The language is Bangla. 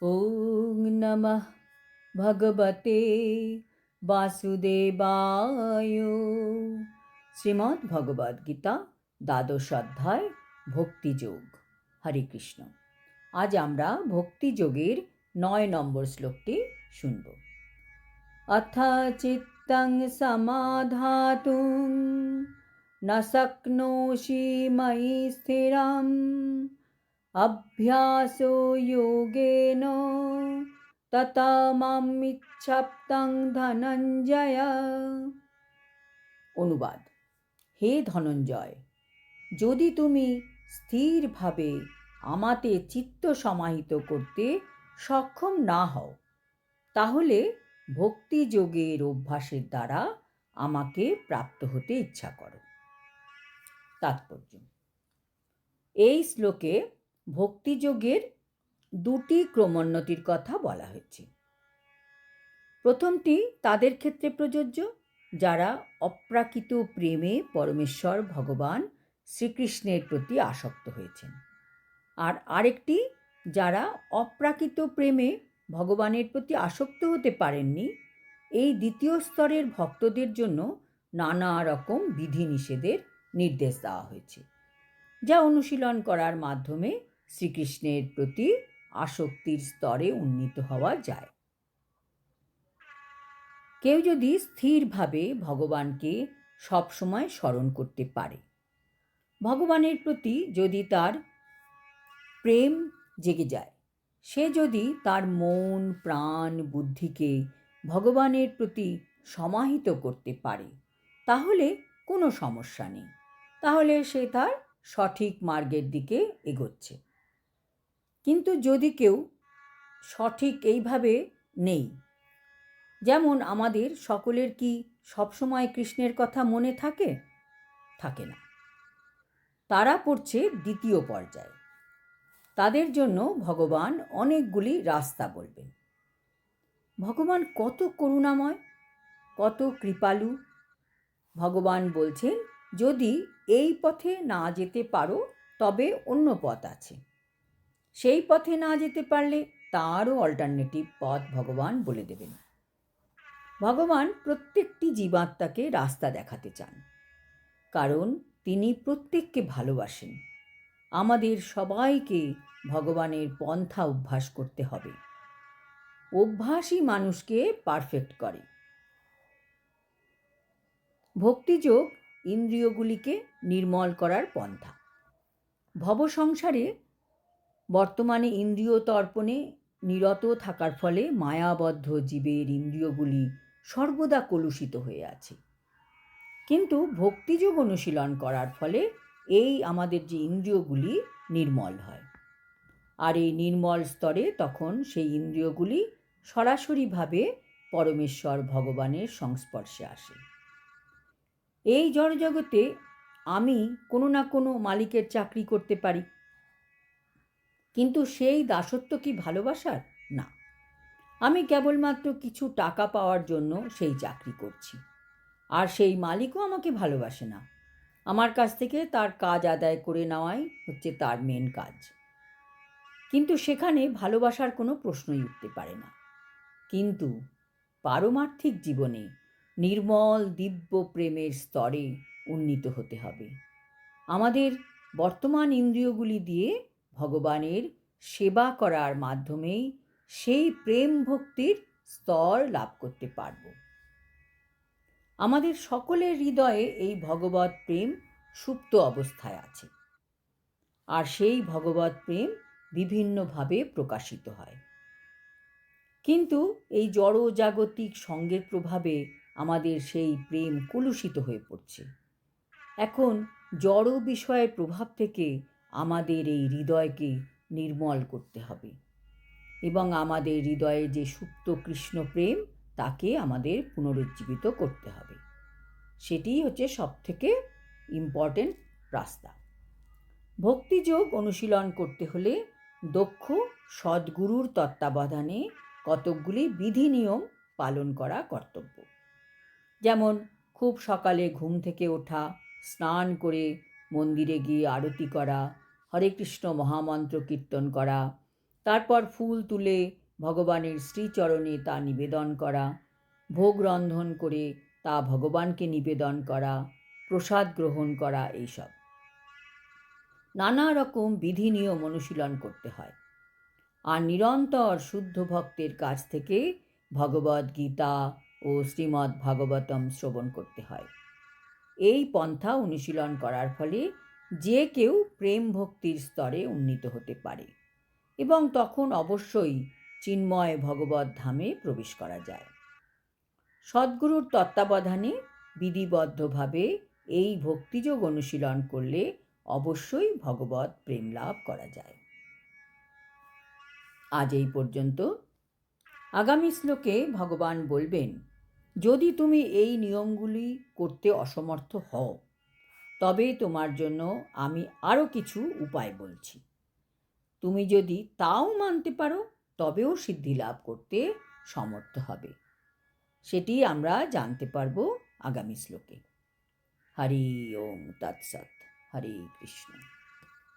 ওং নমঃ ভগবতে বাসুদেবায়। শ্রীমদ্ ভগবদ্ গীতা দ্বাদশ অধ্যায় ভক্তিযোগ। হরে কৃষ্ণ। আজ আমরা ভক্তিযোগের ৯ নম্বর শ্লোকটি শুনব। অথ চিত্তং সমাধাতুং ন শক্নোষি ময়ি স্থিরম অভ্যাসো যোগেন তত মামিচ্ছাপ্তং ধনঞ্জয়। অনুবাদ: হে ধনঞ্জয়, যদি তুমি স্থিরভাবে আমাতে চিত্ত সমাহিত করতে সক্ষম না হও, তাহলে ভক্তিযোগের অভ্যাসের দ্বারা আমাকে প্রাপ্ত হতে ইচ্ছা করো। তাৎপর্য: এই শ্লোকে ভক্তিযোগের দুটি ক্রমোন্নতির কথা বলা হয়েছে। প্রথমটি তাদের ক্ষেত্রে প্রযোজ্য যারা অপ্রাকৃত প্রেমে পরমেশ্বর ভগবান শ্রীকৃষ্ণের প্রতি আসক্ত হয়েছেন, আর আরেকটি যারা অপ্রাকৃত প্রেমে ভগবানের প্রতি আসক্ত হতে পারেননি। এই দ্বিতীয় স্তরের ভক্তদের জন্য নানা রকম বিধিনিষেধের নির্দেশ দেওয়া হয়েছে, যা অনুশীলন করার মাধ্যমে শ্রীকৃষ্ণের প্রতি আসক্তির স্তরে উন্নীত হওয়া যায়। কেউ যদি স্থিরভাবে ভগবানকে সবসময় স্মরণ করতে পারে, ভগবানের প্রতি যদি তার প্রেম জেগে যায়, সে যদি তার মন প্রাণ বুদ্ধিকে ভগবানের প্রতি সমাহিত করতে পারে, তাহলে কোনো সমস্যা নেই, তাহলে সে তার সঠিক মার্গের দিকে এগোচ্ছে। কিন্তু যদি কেউ সঠিক এইভাবে নেই, যেমন আমাদের সকলের কি সবসময় কৃষ্ণের কথা মনে থাকে? থাকে না। তারা পড়ছে দ্বিতীয় পর্যায়ে। তাদের জন্য ভগবান অনেকগুলি রাস্তা বলবেন। ভগবান কত করুণাময়, কত কৃপালু। ভগবান বলছেন, যদি এই পথে না যেতে পারো তবে অন্য পথ আছে। সেই পথে না যেতে পারলে তারও অল্টারনেটিভ পথ ভগবান বলে দেবেন। ভগবান প্রত্যেকটি জীবাত্মাকে রাস্তা দেখাতে চান, কারণ তিনি প্রত্যেককে ভালোবাসেন। আমাদের সবাইকে ভগবানের পন্থা অভ্যাস করতে হবে। অভ্যাসই মানুষকে পারফেক্ট করে। ভক্তিযোগ ইন্দ্রিয়গুলিকে নির্মল করার পন্থা। ভবসংসারে বর্তমানে ইন্দ্রিয় তর্পণে নিরত থাকার ফলে মায়াবদ্ধ জীবের ইন্দ্রিয়গুলি সর্বদা কলুষিত হয়ে আছে। কিন্তু ভক্তিযোগ অনুশীলন করার ফলে এই আমাদের যে ইন্দ্রিয়গুলি নির্মল হয়, আর এই নির্মল স্তরে তখন সেই ইন্দ্রিয়গুলি সরাসরিভাবে পরমেশ্বর ভগবানের সংস্পর্শে আসে। এই জড়জগতে আমি কোনো না কোনো মালিকের চাকরি করতে পারি, কিন্তু সেই দাসত্ব কি ভালোবাসার? না, আমি কেবলমাত্র কিছু টাকা পাওয়ার জন্য সেই চাকরি করছি, আর সেই মালিকও আমাকে ভালোবাসে না। আমার কাছ থেকে তার কাজ আদায় করে নেওয়াই হচ্ছে তার মেন কাজ। কিন্তু সেখানে ভালোবাসার কোনো প্রশ্নই উঠতে পারে না। কিন্তু পারমার্থিক জীবনে নির্মল দিব্য প্রেমের স্তরে উন্নীত হতে হবে। আমাদের বর্তমান ইন্দ্রিয়গুলি দিয়ে ভগবানের সেবা করার মাধ্যমেই সেই প্রেম ভক্তির স্তর লাভ করতে পারব। আমাদের সকলের হৃদয়ে এই ভগবৎ প্রেম সুপ্ত অবস্থায় আছে, আর সেই ভগবৎ প্রেম বিভিন্নভাবে প্রকাশিত হয়। কিন্তু এই জড় জাগতিক সঙ্গের প্রভাবে আমাদের সেই প্রেম কলুষিত হয়ে পড়ছে। এখন জড় বিষয়ের প্রভাব থেকে আমাদের এই হৃদয়কে নির্মল করতে হবে, এবং আমাদের হৃদয়ে যে সুপ্ত কৃষ্ণ প্রেম তাকে আমাদের পুনরুজ্জীবিত করতে হবে। সেটিই হচ্ছে সবথেকে ইম্পর্টেন্ট রাস্তা। ভক্তিযোগ অনুশীলন করতে হলে দক্ষ সদ্গুরুর তত্ত্বাবধানে কতকগুলি বিধি নিয়ম পালন করা কর্তব্য। যেমন খুব সকালে ঘুম থেকে ওঠা, স্নান করে মন্দিরে গিয়ে আরতি করা, হরে কৃষ্ণ মহামন্ত্র কীর্তন করা, তারপর ফুল তুলে ভগবানের শ্রীচরণে তা নিবেদন করা, ভোগ রন্ধন করে তা ভগবানকে নিবেদন করা, প্রসাদ গ্রহণ করা, এইসব নানা রকম বিধি নিয়ম অনুশীলন করতে হয়। আর নিরন্তর শুদ্ধ ভক্তের কাছ থেকে ভগবদ্ গীতা ও শ্রীমদ্ ভাগবতম শ্রবণ করতে হয়। এই পন্থা অনুশীলন করার ফলে যে কেউ প্রেম ভক্তির স্তরে উন্নীত হতে পারে এবং তখন অবশ্যই চিন্ময় ভগবত ধামে প্রবেশ করা যায়। সদ্গুরুর তত্ত্বাবধানে বিধিবদ্ধভাবে এই ভক্তিযোগ অনুশীলন করলে অবশ্যই ভগবত প্রেম লাভ করা যায়। আজ এই পর্যন্ত। আগামী শ্লোকে ভগবান বলবেন, যদি তুমি এই নিয়মগুলি করতে অসমর্থ হও তবে তোমার জন্য আমি আরও কিছু উপায় বলছি। তুমি যদি তাও মানতে পারো তবেও সিদ্ধি লাভ করতে সমর্থ হবে। সেটি আমরা জানতে পারব আগামী শ্লোকে। হরি ওম তৎসৎ। হরে কৃষ্ণ।